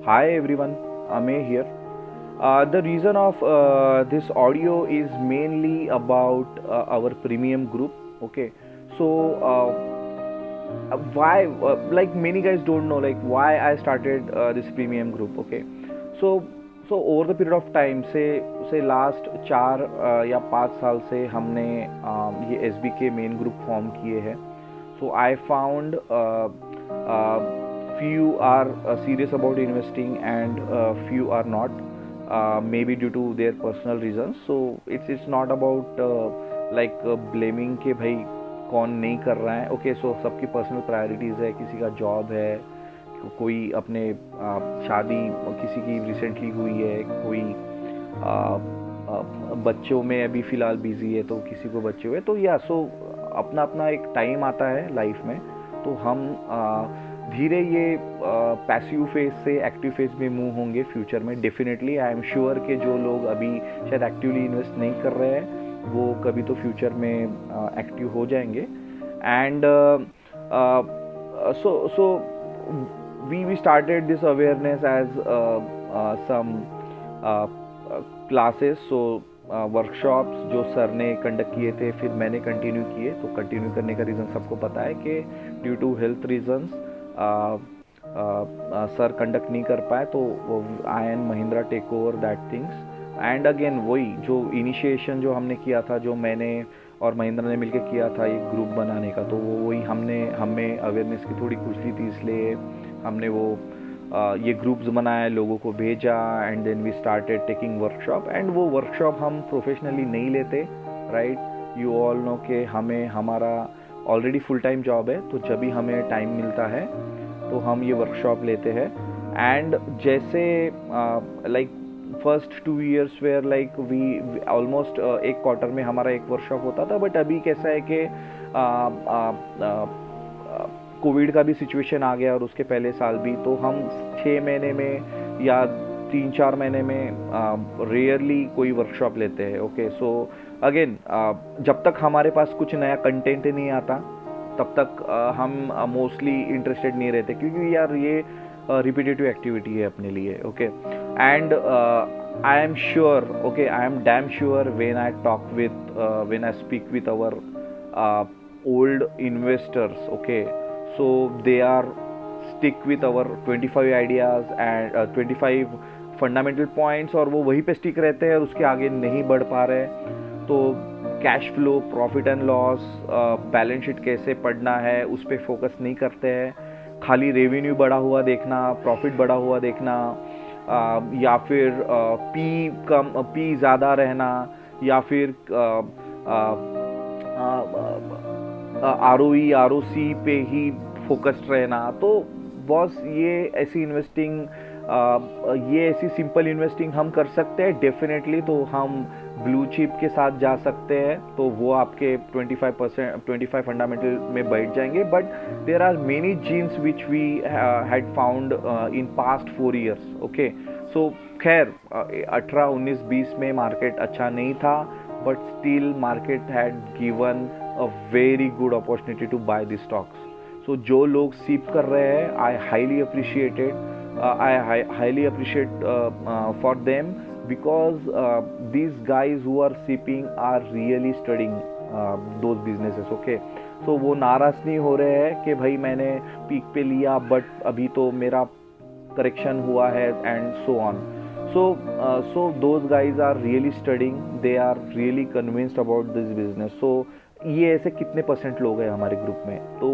Hi everyone, Amey here. The reason of this audio is mainly about our premium group. Okay, so why? Like many guys don't know, like why I started this premium group. Okay, so over the period of time, say last 4 या 5 साल से हमने ये SB के main group form किए हैं. So I found few are serious about investing and few are not, maybe due to their personal reasons. So it's not about blaming के भाई कौन नहीं कर रहा है. ओके, सो सबकी पर्सनल प्रायोरिटीज़ है, किसी का जॉब है, कोई अपने शादी किसी की रिसेंटली हुई है, कोई बच्चों में अभी फ़िलहाल बिजी है, तो किसी को बच्चे हुए, तो या सो अपना अपना एक टाइम आता है लाइफ में. तो हम धीरे ये पैसिव फेज से एक्टिव फेज में मूव होंगे फ्यूचर में. डेफिनेटली आई एम श्योर कि जो लोग अभी शायद एक्टिवली इन्वेस्ट नहीं कर रहे हैं वो कभी तो फ्यूचर में एक्टिव हो जाएंगे. And so we started this awareness as some classes, so workshops जो सर ने कंडक्ट किए थे, फिर मैंने कंटिन्यू किए. तो कंटिन्यू करने का रीज़न सबको पता है कि due to health reasons sir conduct नहीं कर पाए, तो I and Mahindra take over that things. And again वही जो इनिशिएशन जो हमने किया था, जो मैंने और महिंद्रा ने मिलकर किया था एक ग्रुप बनाने का, तो वो वही हमें अवेयरनेस की थोड़ी खुशी थी, इसलिए हमने वो ये ग्रुप्स बनाए, लोगों को भेजा, and then we started taking workshop. And वो वर्कशॉप हम प्रोफेशनली नहीं लेते, राइट. यू ऑल नो कि हमारा ऑलरेडी फुल टाइम जॉब है, तो जब भी हमें टाइम मिलता है तो हम ये वर्कशॉप लेते हैं. एंड जैसे like first 2 years where like we almost एक क्वार्टर में हमारा एक वर्कशॉप होता था. बट अभी कैसा है कि कोविड का भी सिचुएशन आ गया और उसके पहले साल भी, तो हम 6 महीने में या 3-4 महीने में रेयरली कोई वर्कशॉप लेते हैं. ओके, सो अगेन जब तक हमारे पास कुछ नया कंटेंट नहीं आता तब तक हम मोस्टली इंटरेस्टेड नहीं रहते, क्योंकि यार ये रिपीटेटिव एक्टिविटी है अपने लिए. Okay, and I am sure, okay, I am damn sure when I speak with our old investors, okay, so they are stick with our 25 ideas and 25 fundamental points, और वो वहीं पे स्टिक रहते हैं और उसके आगे नहीं बढ़ पा रहे. तो cash flow, profit and loss, balance sheet कैसे पढ़ना है, उस पर फोकस नहीं करते हैं. खाली रेवेन्यू बढ़ा हुआ देखना, प्रॉफिट बढ़ा हुआ देखना, या फिर पी ज़्यादा रहना, या फिर ROE ROC पे ही फोकस्ड रहना. तो बॉस ये ऐसी इन्वेस्टिंग, ये ऐसी सिंपल इन्वेस्टिंग हम कर सकते हैं डेफिनेटली. तो हम ब्लू चिप के साथ जा सकते हैं, तो वो आपके 25 फंडामेंटल में बैठ जाएंगे. But there are many genes which we had found in past 4 years. Okay, so खैर 18, 19, 20 में मार्केट अच्छा नहीं था, but still market had given a very good opportunity to buy these stocks. So जो लोग सीप कर रहे हैं, I highly appreciate for them, because these guys who are seeping are really studying those businesses. Okay, so वो नाराज़ नहीं हो रहे हैं कि भाई मैंने पीक पे लिया बट अभी तो मेरा करेक्शन हुआ है, and so on. So those guys are really studying, they are really convinced about this business. So ये ऐसे कितने % लोग हैं हमारे ग्रुप में. तो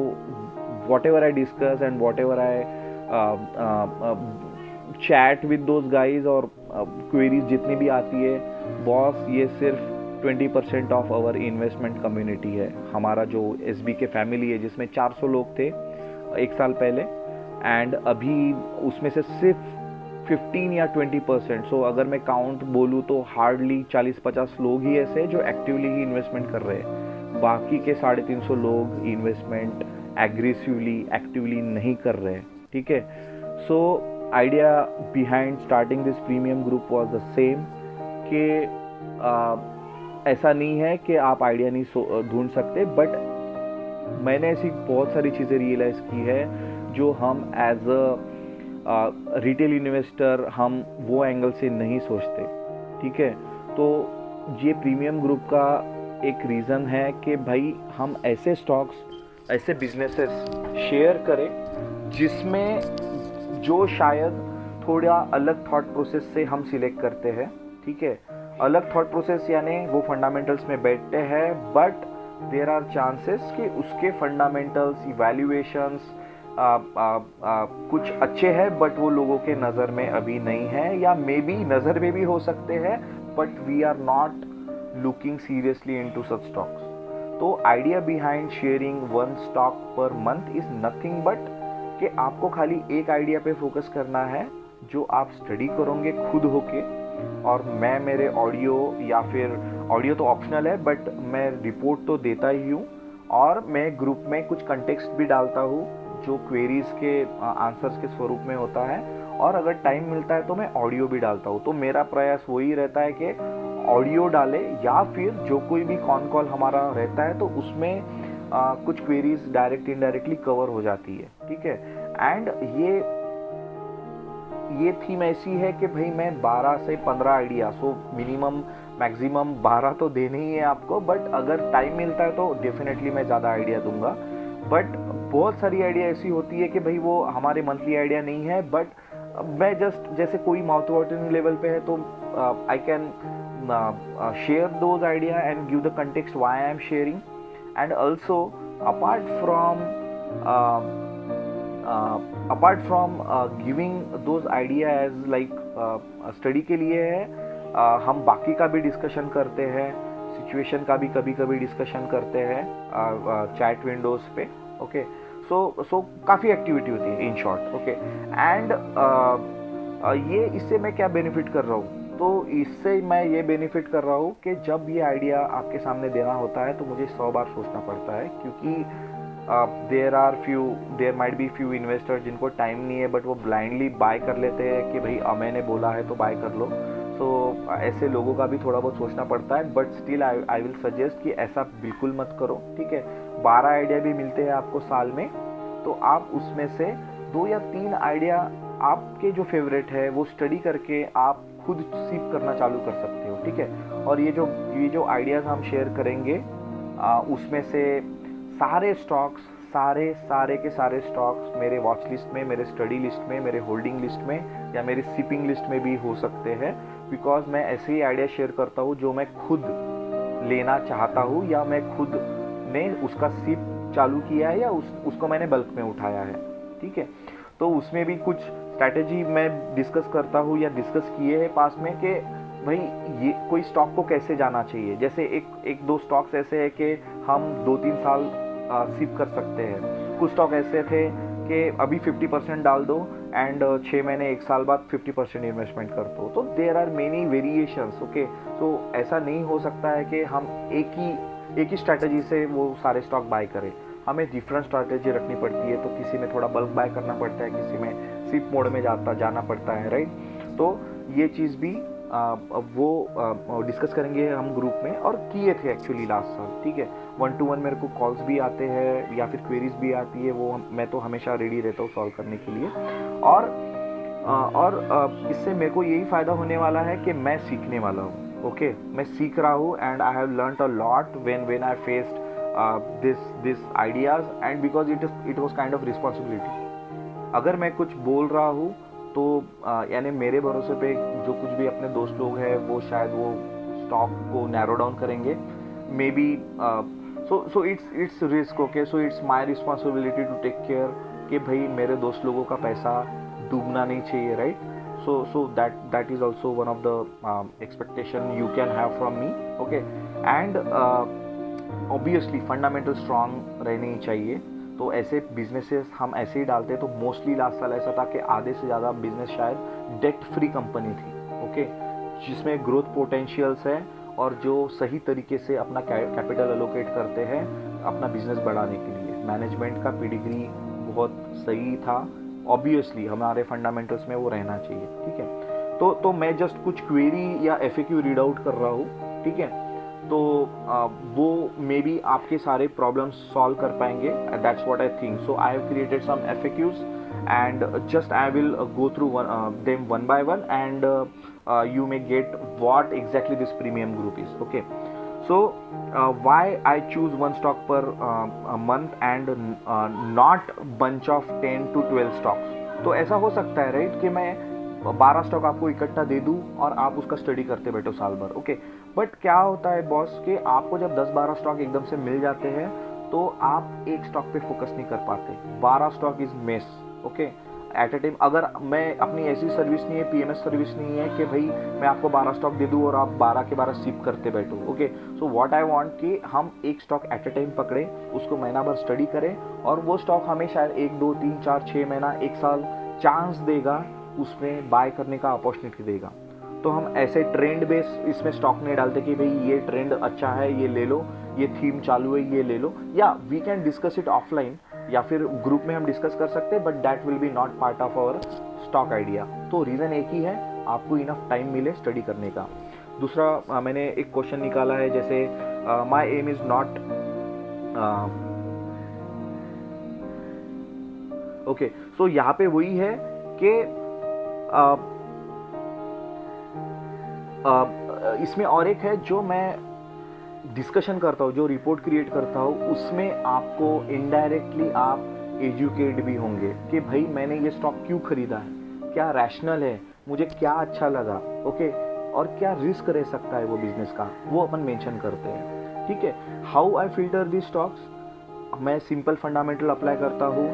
what ever I discuss and what ever I chat with those guys, और क्वेरीज जितनी भी आती है, बॉस ये सिर्फ 20% ऑफ आवर इन्वेस्टमेंट कम्युनिटी है. हमारा जो SB के फैमिली है, जिसमें 400 लोग थे एक साल पहले, एंड अभी उसमें से सिर्फ 15 या 20%, सो अगर मैं काउंट बोलूँ तो हार्डली 40-50 लोग ही ऐसे जो एक्टिवली ही इन्वेस्टमेंट कर रहे हैं. बाकी के 350 लोग इन्वेस्टमेंट एग्रेसिवली एक्टिवली नहीं कर रहे हैं. ठीक है, so idea behind starting this premium group was the same, कि ऐसा नहीं है कि आप आइडिया नहीं ढूंढ सकते, बट मैंने ऐसी बहुत सारी चीज़ें रियलाइज़ की है जो हम एज अ रिटेल इन्वेस्टर हम वो एंगल से नहीं सोचते, ठीक है। तो ये प्रीमियम ग्रुप का एक रीज़न है कि भाई हम ऐसे स्टॉक्स, ऐसे बिजनेसेस शेयर करें जिसमें जो शायद थोड़ा अलग थॉट प्रोसेस से हम सिलेक्ट करते हैं, ठीक है। अलग थॉट प्रोसेस यानी वो फंडामेंटल्स में बैठते हैं, बट देयर आर चांसेस कि उसके फंडामेंटल्स, इवैल्यूएशंस कुछ अच्छे हैं बट वो लोगों के नज़र में अभी नहीं है, या मे बी नज़र में भी हो सकते हैं but we are not looking seriously into such stocks. तो idea behind sharing one stock per month is nothing but कि आपको खाली एक आइडिया पे फोकस करना है जो आप स्टडी करोगे खुद होके, और मैं मेरे ऑडियो, या फिर ऑडियो तो ऑप्शनल है बट मैं रिपोर्ट तो देता ही हूँ, और मैं ग्रुप में कुछ कंटेक्स्ट भी डालता हूँ जो क्वेरीज के आंसर्स के स्वरूप में होता है, और अगर टाइम मिलता है तो मैं ऑडियो भी डालता हूँ। तो मेरा प्रयास वही रहता है कि ऑडियो डाले, या फिर जो कोई भी कॉल हमारा रहता है तो उसमें कुछ क्वेरीज डायरेक्ट इनडायरेक्टली कवर हो जाती है, ठीक है। एंड ये थीम ऐसी है कि भाई मैं 12 से 15 आइडिया, सो मिनिमम मैक्सिमम 12 तो देने ही है आपको, बट अगर टाइम मिलता है तो डेफिनेटली मैं ज़्यादा आइडिया दूंगा। बट बहुत सारी आइडिया ऐसी होती है कि भाई वो हमारे मंथली आइडिया नहीं है, बट मैं जस्ट जैसे कोई माउथ वाटरिंग लेवल पे है तो I can share those idea and give the context why I am sharing. And also apart from giving those idea as like study के लिए है, हम बाकी का भी डिस्कशन करते हैं, सिचुएशन का भी कभी कभी डिस्कशन करते हैं चैट विंडोज पे, ओके। सो काफ़ी एक्टिविटी होती है इन शॉर्ट, ओके। एंड ये इससे मैं क्या बेनिफिट कर रहा हूँ, तो इससे मैं ये बेनिफिट कर रहा हूँ कि जब ये आइडिया आपके सामने देना होता है तो मुझे 100 बार सोचना पड़ता है, क्योंकि there might be few investor जिनको टाइम नहीं है बट वो ब्लाइंडली बाय कर लेते हैं कि भाई मैंने बोला है तो बाय कर लो। सो ऐसे लोगों का भी थोड़ा बहुत सोचना पड़ता है, but still I will suggest कि ऐसा बिल्कुल मत करो, ठीक है। 12 आइडिया भी मिलते हैं आपको साल में, तो आप उसमें से 2 या 3 आइडिया आपके जो फेवरेट है वो स्टडी करके आप खुद सीप करना चालू कर सकते हो, ठीक है। और ये जो आइडियाज़ हम शेयर करेंगे उसमें से सारे स्टॉक्स, सारे के सारे स्टॉक्स मेरे वॉच लिस्ट में, मेरे स्टडी लिस्ट में, मेरे होल्डिंग लिस्ट में, या मेरी सीपिंग लिस्ट में भी हो सकते हैं, बिकॉज मैं ऐसे ही आइडिया शेयर करता हूँ जो मैं खुद लेना चाहता हूँ, या मैं खुद ने उसका सीप चालू किया है, या उसको मैंने बल्क में उठाया है, ठीक है। तो उसमें भी कुछ स्ट्रैटेजी मैं डिस्कस करता हूँ या डिस्कस किए हैं पास में कि भाई ये कोई स्टॉक को कैसे जाना चाहिए। जैसे एक दो स्टॉक्स ऐसे हैं कि हम 2-3 साल सिप कर सकते हैं, कुछ स्टॉक ऐसे थे कि अभी 50% डाल दो एंड 6 महीने 1 साल बाद 50% इन्वेस्टमेंट कर दो। तो there are many variations, okay. तो ऐसा नहीं हो सकता है कि हम एक ही स्ट्रैटेजी से वो सारे स्टॉक बाय करें, हमें डिफरेंट स्ट्रैटेजी रखनी पड़ती है। तो किसी में थोड़ा बल्क बाय करना पड़ता है, किसी में सिप मोड में जाना पड़ता है, राइट। तो ये चीज़ भी वो डिस्कस करेंगे हम ग्रुप में, और किए थे एक्चुअली लास्ट साल, ठीक है। 1-to-1 मेरे को कॉल्स भी आते हैं या फिर क्वेरीज भी आती है, वो मैं तो हमेशा रेडी रहता हूँ सॉल्व करने के लिए। और इससे मेरे को यही फ़ायदा होने वाला है कि मैं सीखने वाला हूँ, ओके। मैं सीख रहा हूँ and I have learned a lot when I faced this ideas, and because it was kind of responsibility। अगर मैं कुछ बोल रहा हूँ तो यानी मेरे भरोसे पे जो कुछ भी अपने दोस्त लोग हैं वो शायद वो स्टॉक को नैरो डाउन करेंगे, maybe. So it's risk, okay. So it's my responsibility to take care कि भाई मेरे दोस्त लोगों का पैसा डूबना नहीं चाहिए, right. so that is also one of the expectation you can have from me, okay। and obviously fundamental strong रहने ही चाहिए। तो ऐसे बिजनेसेस हम ऐसे ही डालते हैं। तो मोस्टली लास्ट साल ऐसा था कि आधे से ज़्यादा बिजनेस शायद डेट फ्री कंपनी थी, ओके, जिसमें ग्रोथ पोटेंशियल्स है और जो सही तरीके से अपना कैपिटल एलोकेट करते हैं अपना बिजनेस बढ़ाने के लिए। मैनेजमेंट का पेडिग्री बहुत सही था, ऑब्वियसली हमारे फंडामेंटल्स में वो रहना चाहिए, ठीक है। तो मैं जस्ट कुछ क्वेरी या FAQ रीड आउट कर रहा हूँ, ठीक है। तो वो मे बी आपके सारे प्रॉब्लम्स सॉल्व कर पाएंगे, that's what I think. So I have created some FAQs and just I will go through them one by one, and you may get what exactly this premium group is. Okay, so why I choose one stock per a month and not bunch of 10 to 12 stocks. तो ऐसा हो सकता है right कि मैं 12 stock आपको इकट्ठा दे दूं और आप उसका स्टडी करते बैठो साल भर. ओके, बट क्या होता है बॉस कि आपको जब 10-12 स्टॉक एकदम से मिल जाते हैं तो आप एक स्टॉक पे फोकस नहीं कर पाते. 12 stock is mess. Okay, at a time अगर मैं अपनी ऐसी सर्विस नहीं है, पीएमएस सर्विस नहीं है कि भाई मैं आपको 12 स्टॉक दे दूं और आप 12 के 12 सिप करते बैठो. Okay, so what I want कि हम एक स्टॉक एट ए टाइम पकड़े, उसको महीना भर स्टडी करें और वो स्टॉक हमें शायद 1, 2, 3, 4, 6 महीना, 1 साल चांस देगा, उसमें बाय करने का अपॉर्चुनिटी देगा. तो हम ऐसे ट्रेंड बेस इसमें स्टॉक नहीं डालते कि भाई ये ट्रेंड अच्छा है ये ले लो, ये थीम चालू है ये ले लो. या we can discuss it offline या फिर ग्रुप में हम डिस्कस कर सकते हैं, but that will be not part of our stock idea. तो रीज़न एक ही है, आपको इनफ टाइम मिले स्टडी करने का. दूसरा मैंने एक क्वेश्चन निकाला है, जैसे माई एम इज़ नॉट ओके. सो यहाँ पे वही है कि इसमें और एक है जो मैं डिस्कशन करता हूँ, जो रिपोर्ट क्रिएट करता हूँ, उसमें आपको इनडायरेक्टली आप एजुकेट भी होंगे कि भाई मैंने ये स्टॉक क्यों खरीदा है, क्या रैशनल है, मुझे क्या अच्छा लगा. ओके, और क्या रिस्क रह सकता है वो बिजनेस का, वो अपन मेंशन करते हैं. ठीक है, how I filter the stocks, मैं सिंपल फंडामेंटल अप्लाई करता हूँ.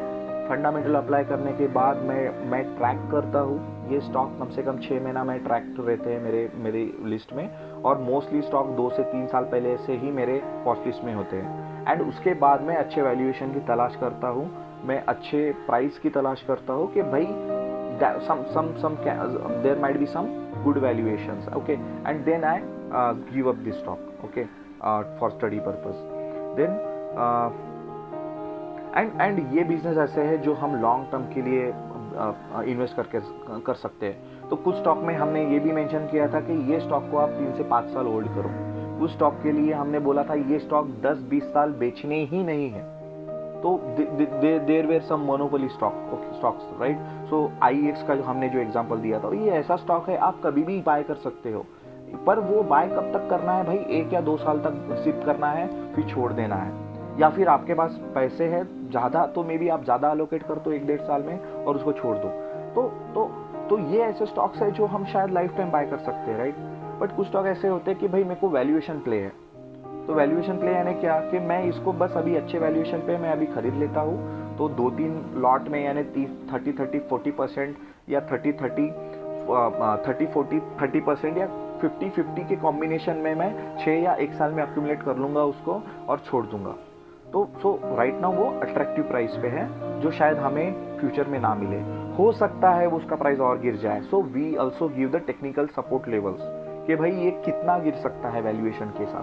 फंडामेंटल अप्लाई करने के बाद मैं ट्रैक करता हूँ. ये स्टॉक कम से कम 6 महीना में ट्रैक रहते हैं मेरी लिस्ट में, और मोस्टली स्टॉक 2 से 3 साल पहले से ही मेरे वॉच लिस्ट में होते हैं. एंड उसके बाद मैं अच्छे वैल्यूएशन की तलाश करता हूँ, मैं अच्छे प्राइस की तलाश करता हूँ कि भाई there might be some good valuations. Okay, and then I give up this stock. Okay, for study purpose. Then and ये बिजनेस ऐसे है जो हम लॉन्ग टर्म के लिए इन्वेस्ट करके कर सकते हैं. तो कुछ स्टॉक में हमने ये भी मेंशन किया था कि ये स्टॉक को आप 3 से 5 साल होल्ड करो. कुछ स्टॉक के लिए हमने बोला था ये स्टॉक 10-20 साल बेचने ही नहीं है. तो there were some monopoly stocks right. So IEX का जो हमने जो एग्जांपल दिया था, ये ऐसा स्टॉक है आप कभी भी बाय कर सकते हो, पर वो बाय कब तक करना है भाई, 1 या 2 साल तक सिप करना है, फिर छोड़ देना है. या फिर आपके पास पैसे हैं ज़्यादा तो मे बी आप ज़्यादा अलोकेट कर दो 1-1.5 साल में और उसको छोड़ दो. तो ये ऐसे स्टॉक्स है जो हम शायद लाइफ टाइम बाय कर सकते हैं राइट. बट कुछ स्टॉक ऐसे होते हैं कि भाई मेरे को वैल्यूएशन प्ले है. तो वैल्यूएशन प्ले यानी क्या कि मैं इसको बस अभी अच्छे वैल्यूएशन पे मैं अभी खरीद लेता हूँ. तो 2-3 लॉट में यानी 30-40% या 30-40-30% या 50-50 के कॉम्बिनेशन में मैं 6 या 1 साल में अक्यूमुलेट कर लूँगा उसको और छोड़ दूँगा. तो सो राइट नाउ वो अट्रैक्टिव प्राइस पे है जो शायद हमें फ्यूचर में ना मिले. हो सकता है उसका प्राइस और गिर जाए. So we also give the technical support levels कि भाई ये कितना गिर सकता है वैल्यूएशन के साथ.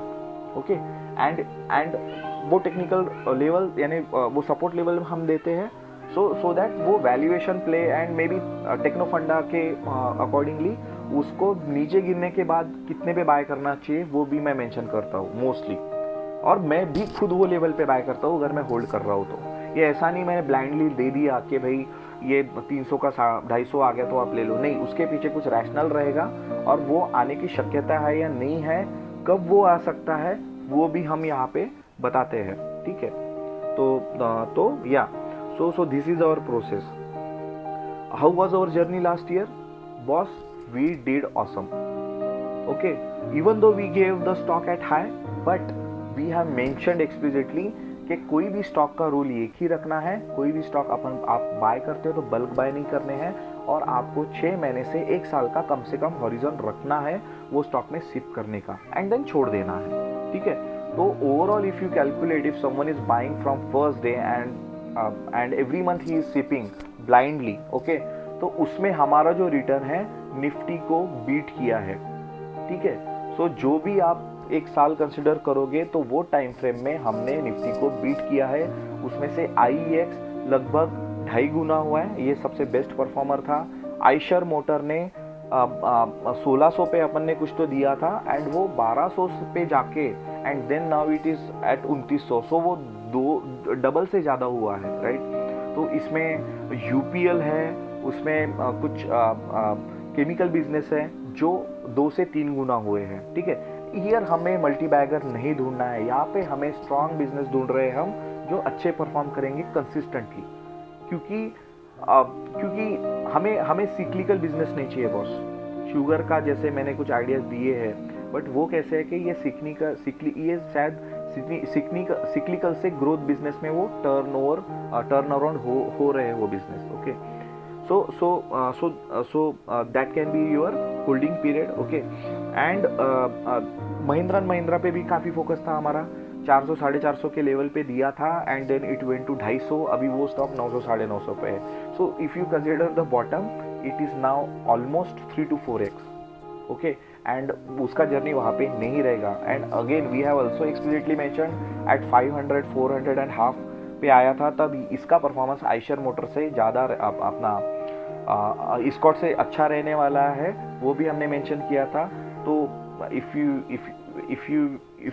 ओके, एंड वो टेक्निकल लेवल यानी वो सपोर्ट लेवल हम देते हैं सो दैट वो valuation play and maybe techno funda के अकॉर्डिंगली उसको नीचे गिरने के बाद कितने पे बाय करना चाहिए वो भी मैं मेंशन करता हूँ मोस्टली. और मैं भी खुद वो लेवल पे बाय करता हूँ अगर मैं होल्ड कर रहा हूँ तो. ये ऐसा नहीं मैंने ब्लाइंडली दे दिया कि भाई ये 300 का 250 आ गया तो आप ले लो. नहीं, उसके पीछे कुछ रैशनल रहेगा और वो आने की शक्यता है या नहीं है, कब वो आ सकता है वो भी हम यहाँ पे बताते हैं. ठीक है, तो या so this is our process. How was our journey last year boss? We did awesome. Okay, even though we gave the stock at high, but we have mentioned explicitly कि कोई भी स्टॉक का रूल एक ही रखना है. कोई भी stock आप बाय करते हो तो बल्क बाय नहीं करने हैं और आपको 6 महीने से 1 साल का कम से कम हॉरिजॉन रखना है वो स्टॉक में सिप करने का एंड देन छोड़ देना है. ठीक है, तो overall if you calculate, if someone is buying from first day and every month he is sipping blindly, okay, तो उसमें हमारा जो रिटर्न है निफ्टी को बीट किया है. ठीक है, सो जो भी आप 1 साल कंसिडर करोगे तो वो टाइम फ्रेम में हमने निफ्टी को बीट किया है. उसमें से IEX लगभग 2.5 गुना हुआ है, ये सबसे बेस्ट परफॉर्मर था. आइशर मोटर ने 1600 पे अपन ने कुछ तो दिया था एंड वो 1200 पे जाके and then now it is at 2900. So वो 2 डबल से ज़्यादा हुआ है राइट. तो इसमें यूपीएल है, उसमें कुछ केमिकल बिजनेस है जो 2 से 3 गुना हुए हैं, ठीक है। ईयर हमें मल्टी बैगर नहीं ढूंढना है, यहाँ पे हमें स्ट्रॉन्ग बिजनेस ढूंढ रहे हैं हम जो अच्छे परफॉर्म करेंगे कंसिस्टेंटली, क्योंकि हमें सिक्लिकल बिजनेस नहीं चाहिए बॉस। शुगर का जैसे मैंने कुछ आइडियाज दिए हैं, बट वो कैसे है कि ये ये शायद सिक्लिकल से ग्रोथ बिजनेस में वो टर्न अराउंड हो रहे हैं वो business, okay. So that can be your holding period, okay. And Mahindra and Mahindra पे भी काफ़ी फोकस था हमारा, 400 450 के लेवल पे दिया था, and then it went to 250, अभी वो स्टॉक 900 950 पे है। So if you consider the bottom, it is now almost 3 to 4x, okay. And उसका जर्नी वहाँ पे नहीं रहेगा। And again we have also explicitly mentioned at 500 400 and half पे आया था, तब इसका परफॉर्मेंस आइशर मोटर से ज़्यादा अपना इस्कॉट से अच्छा रहने वाला है, वो भी हमने मेंशन किया था। तो if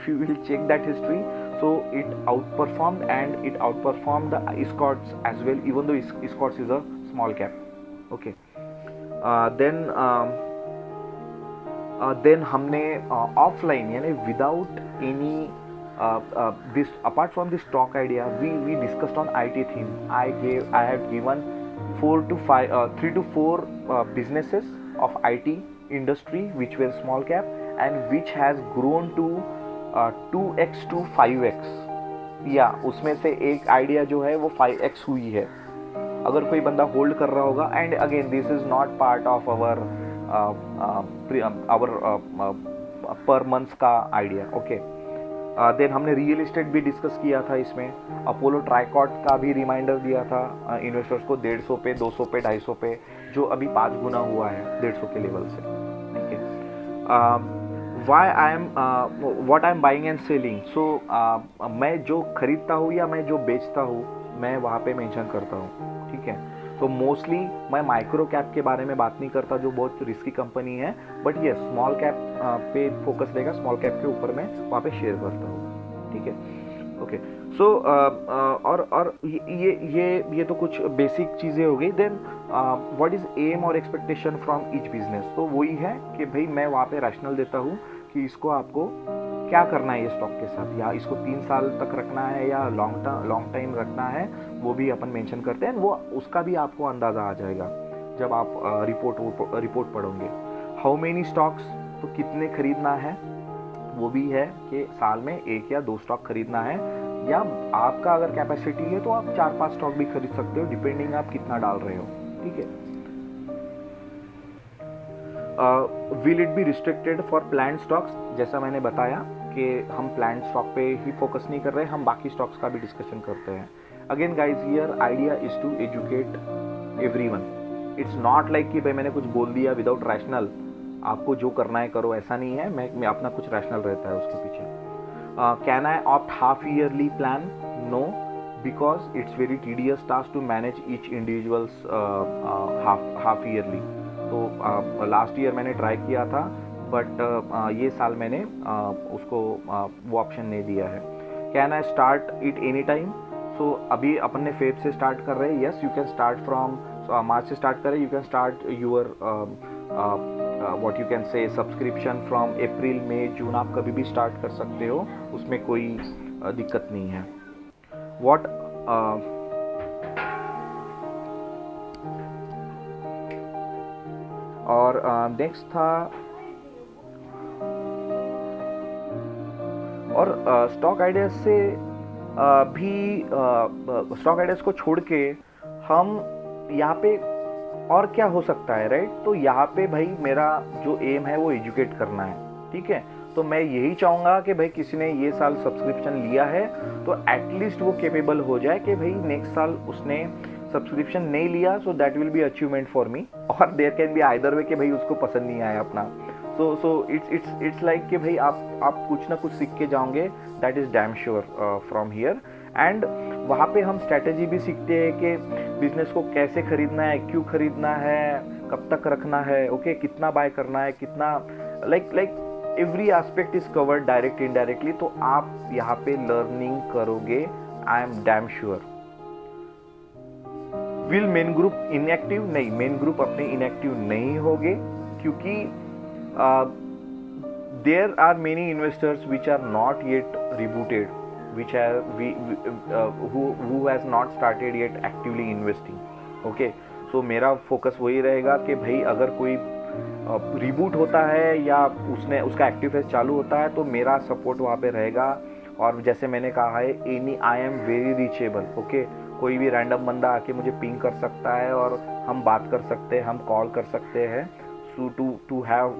you will check that history, so it outperformed and it outperformed the Escorts as well, even though Escorts is a small cap, okay. Then हमने offline यानी without any this apart from this stock idea, we discussed on IT theme. I have given 3 to 4 businesses of IT industry which were small cap and which has grown to 2x to 5x, या उसमें से एक idea जो है वो 5x हुई है, अगर कोई बंदा होल्ड कर रहा होगा। And again this is not part of our per month का आइडिया, ओके। देन हमने रियल इस्टेट भी डिस्कस किया था इसमें, अपोलो ट्राइकॉट का भी रिमाइंडर दिया था इन्वेस्टर्स को 150 पे 200 पे 250 पे, जो अभी 5 गुना हुआ है 150 के लेवल से, ठीक है। What I am buying and selling, so मैं जो खरीदता हूँ या मैं जो बेचता हूँ मैं वहाँ पे मेंशन करता हूँ, ठीक है। तो मोस्टली मैं माइक्रो कैप के बारे में बात नहीं करता जो बहुत रिस्की कंपनी है, बट ये स्मॉल कैप पे फोकस रहेगा, स्मॉल कैप के ऊपर मैं वहाँ पे शेयर करता हूँ, ठीक है, ओके। सो और ये तो कुछ बेसिक चीज़ें हो गई। देन व्हाट इज़ एम और एक्सपेक्टेशन फ्रॉम ईच बिजनेस, तो वही है कि भाई मैं वहाँ पे रैशनल देता हूँ कि इसको आपको क्या करना है ये स्टॉक के साथ, या इसको 3 साल तक रखना है या लॉन्ग टाइम रखना है, वो भी अपन मेंशन करते हैं। वो उसका भी आपको अंदाज़ा आ जाएगा जब आप रिपोर्ट पढ़ोगे। हाउ मेनी स्टॉक्स, तो कितने खरीदना है, वो भी है कि साल में 1 या 2 स्टॉक खरीदना है, या आपका अगर कैपेसिटी है तो आप 4-5 स्टॉक भी खरीद सकते हो, डिपेंडिंग आप कितना डाल रहे हो, ठीक है। Will it be restricted for planned stocks, जैसा मैंने बताया कि हम प्लान्ड स्टॉक पे ही फोकस नहीं कर रहे, हम बाकी स्टॉक्स का भी डिस्कशन करते हैं। Again guys, here idea is to educate everyone. It's not like कि भाई मैंने कुछ बोल दिया विदाउट रैशनल, आपको जो करना है करो, ऐसा नहीं है। मैं अपना कुछ रैशनल रहता है उसके पीछे। Can I opt half yearly plan? No, because it's very tedious task to manage each individuals half yearly. तो लास्ट ईयर मैंने ट्राई किया था, बट ये साल मैंने उसको वो ऑप्शन नहीं दिया है। Can I start it any time? So अभी अपन ने फेब से स्टार्ट कर रहे हैं, yes you can start from March से स्टार्ट करें, you can start your what you can say subscription from April May June, आप कभी भी स्टार्ट कर सकते हो, उसमें कोई दिक्कत नहीं है। व्हाट और नेक्स्ट था, और स्टॉक आइडियाज से भी स्टॉक आइडियाज को छोड़ के हम यहाँ पे और क्या हो सकता है, राइट। तो यहाँ पे भाई मेरा जो एम है वो एजुकेट करना है, ठीक है। तो मैं यही चाहूँगा कि भाई किसी ने ये साल सब्सक्रिप्शन लिया है तो एटलीस्ट वो केपेबल हो जाए कि भाई नेक्स्ट साल उसने सब्सक्रिप्शन नहीं लिया, so that will be achievement for me. और there can be either way कि भाई उसको पसंद नहीं आया अपना, सो इट्स लाइक कि भाई आप कुछ ना कुछ सीख के जाओगे, that is damn sure from here. And वहाँ पे हम स्ट्रैटेजी भी सीखते हैं कि बिजनेस को कैसे खरीदना है, क्यों खरीदना है, कब तक रखना है, ओके, कितना बाय करना है, कितना like every aspect is covered direct indirectly. तो आप यहाँ पे लर्निंग करोगे, I am damn sure. Will main group inactive? नहीं, मेन ग्रुप अपने इनएक्टिव नहीं होंगे, क्योंकि there are many investors which are not yet rebooted, which are who has not started yet actively investing. Okay, so मेरा focus वही रहेगा कि भाई अगर कोई रिबूट होता है या उसका एक्टिव फेज चालू होता है तो मेरा सपोर्ट वहाँ पे रहेगा। और जैसे मैंने कहा है, I am very reachable. Okay, कोई भी रैंडम बंदा आके मुझे पिंग कर सकता है और हम बात कर सकते हैं, हम कॉल कर सकते हैं, so to have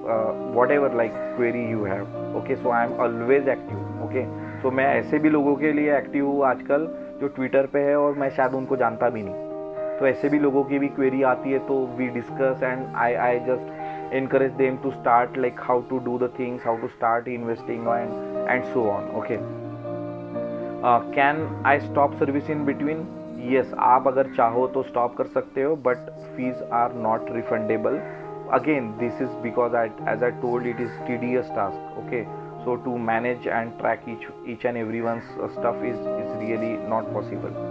whatever like query you have. Okay, so I am always active. Okay, so मैं ऐसे भी लोगों के लिए एक्टिव हूँ आजकल जो ट्विटर पे है और मैं शायद उनको जानता भी नहीं, तो ऐसे भी लोगों की भी क्वेरी आती है तो we discuss and I just encourage them to start like how to do the things, how to start investing and so on. Okay, can I stop service in between? Yes, आप अगर चाहो तो stop कर सकते हो, but fees are not refundable. Again, this is because as I told, it is tedious task. Okay, so to manage and track each and everyone's stuff is really not possible.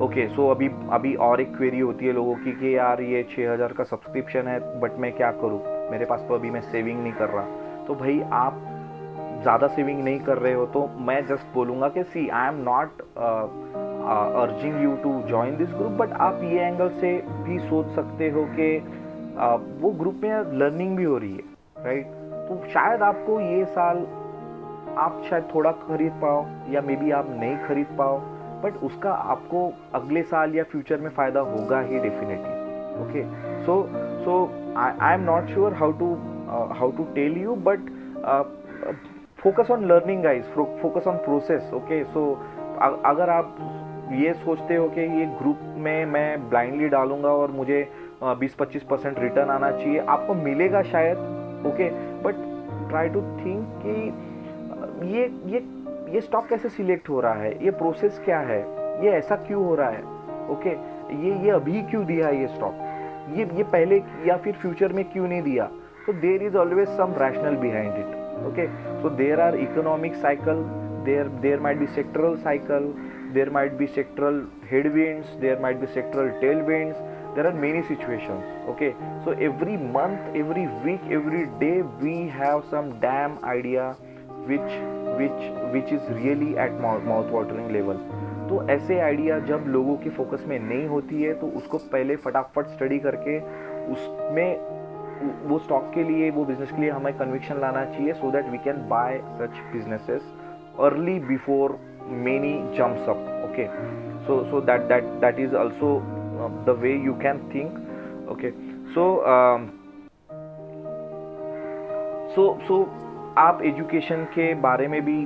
Okay, so अभी और एक query होती है लोगों की कि यार ये 6000 का सब्सक्रिप्शन है बट मैं क्या करूँ, मेरे पास तो अभी मैं सेविंग नहीं कर रहा। तो भाई आप ज़्यादा सेविंग नहीं कर रहे हो तो मैं जस्ट बोलूँगा कि see I am not urging you to join this group, but आप ये एंगल से भी सोच सकते हो कि वो ग्रुप में लर्निंग भी हो रही है, राइट? तो शायद आपको ये साल आप शायद थोड़ा खरीद पाओ या मे बी आप नहीं खरीद पाओ, बट उसका आपको अगले साल या फ्यूचर में फ़ायदा होगा ही definitely. Okay, so I am not sure how to tell you, but focus on learning guys, focus on process. Okay, so अगर आप ये सोचते हो कि ये ग्रुप में मैं ब्लाइंडली डालूंगा और मुझे 20-25% रिटर्न आना चाहिए, आपको मिलेगा शायद। Okay, but try to think कि ये स्टॉक कैसे सिलेक्ट हो रहा है, ये प्रोसेस क्या है, ये ऐसा क्यों हो रहा है। ओके, ये अभी क्यों दिया है ये स्टॉक, ये पहले या फिर फ्यूचर में क्यों नहीं दिया। तो there is always some rational behind it. Okay, so there are economic cycle, there might be sectoral cycle, there might be sectoral headwinds, there might be sectoral tailwinds, there are many situations. Okay, so every month, every week, every day we have some damn idea which is really at mouth watering level. तो ऐसे idea जब लोगों के focus में नहीं होती है तो उसको पहले फटाफट स्टडी करके उसमें वो स्टॉक के लिए, वो बिजनेस के लिए हमें कन्विक्शन लाना चाहिए, so that we can buy such businesses early before many jumps up. Okay, so that is also the way you can think. Okay, so आप एजुकेशन के बारे में भी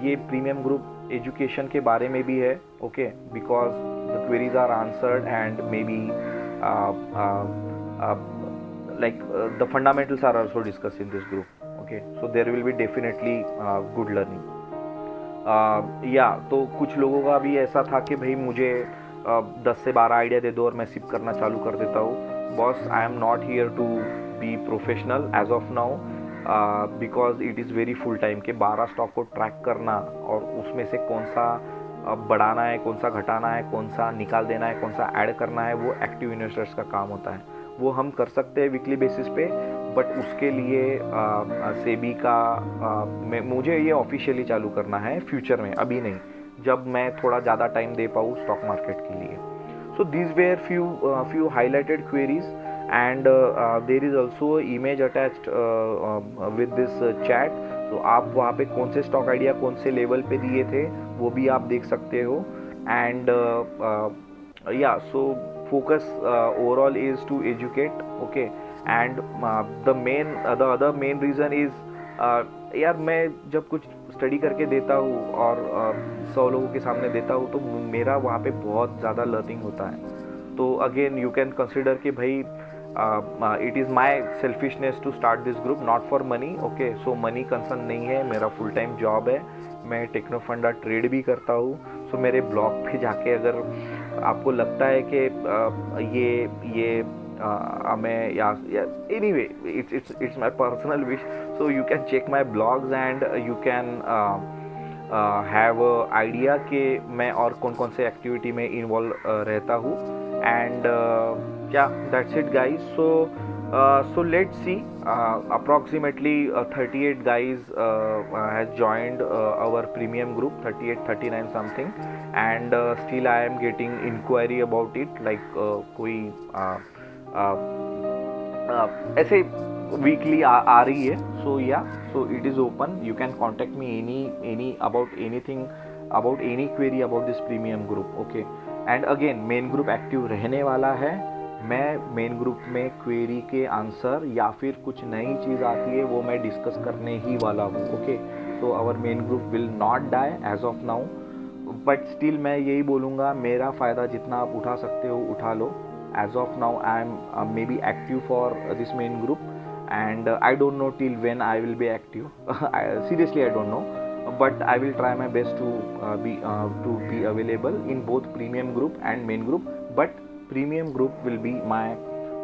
ये प्रीमियम ग्रुप एजुकेशन के बारे में भी है. Okay, because the queries are answered and maybe like the fundamentals are also discussed in this group. Okay, so there will be definitely good learning. तो कुछ लोगों का भी ऐसा था कि भाई मुझे 10 से 12 आइडिया दे दो और मैं सिप करना चालू कर देता हूँ. Boss, I am not here to be professional as of now, because it is very full time के 12 स्टॉक को ट्रैक करना और उसमें से कौन सा बढ़ाना है, कौन सा घटाना है, कौन सा निकाल देना है, कौन सा ऐड करना है, वो एक्टिव इन्वेस्टर्स का काम होता है. वो हम कर सकते हैं वीकली बेसिस पे, बट उसके लिए सेबी का मुझे ये ऑफिशियली चालू करना है फ्यूचर में, अभी नहीं, जब मैं थोड़ा ज़्यादा टाइम दे पाऊँ स्टॉक मार्केट के लिए. So these where few highlighted queries and there is also image attached with this chat. तो आप वहाँ पे कौन से स्टॉक आइडिया कौन से लेवल पे दिए थे वो भी आप देख सकते हो. And so focus overall is to educate. Okay, and the other main reason is यार मैं जब कुछ स्टडी करके देता हूँ और 100 लोगों के सामने देता हूँ तो मेरा वहाँ पे बहुत ज़्यादा लर्निंग होता है. तो अगेन यू कैन कंसिडर कि भाई it is my selfishness to start this group, not for money. Okay, so money concern नहीं है, मेरा फुल टाइम जॉब है, मैं टेक्नोफंडा ट्रेड भी करता हूँ. सो मेरे ब्लॉग पे जाके अगर आपको लगता है कि ये हमें या anyway it's my personal wish, so you can check my blogs and you can have idea कि मैं और कौन कौन से एक्टिविटी में इन्वॉल्व रहता हूँ. एंड या that's it guys. So let's see. Approximately 38 guys has joined our premium group, 38, 39 something, and still I am getting inquiry about it. Like कोई ऐसे weekly आ रही है. So yeah, so it is open. You can contact me any about anything, about any query about this premium group. Okay. And again main group active रहने वाला है. मैं main group में query के आंसर या फिर कुछ नई चीज़ आती है वो मैं डिस्कस करने ही वाला हूँ. Okay. So our main group will not die as of now, but still मैं यही बोलूँगा मेरा फ़ायदा जितना आप उठा सकते हो उठा लो. As of now I am maybe active for this main group and I don't know till when I will be active. Seriously I don't know, but I will try my best to be available in both premium group and main group. But premium group will be my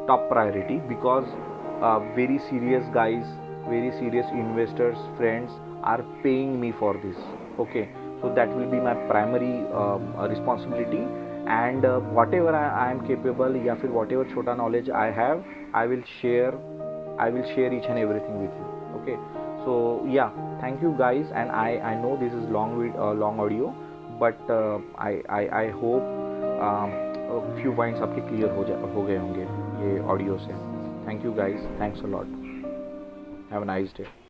top priority because very serious guys, very serious investors, friends are paying me for this. Okay, so that will be my primary responsibility, and whatever I am capable या फिर whatever छोटा knowledge I have, I will share each and everything with you. Okay. So yeah, thank you guys, and I know this is long audio, but I hope few points आपके clear हो गए होंगे ये audio से. Thank you guys, thanks a lot, have a nice day.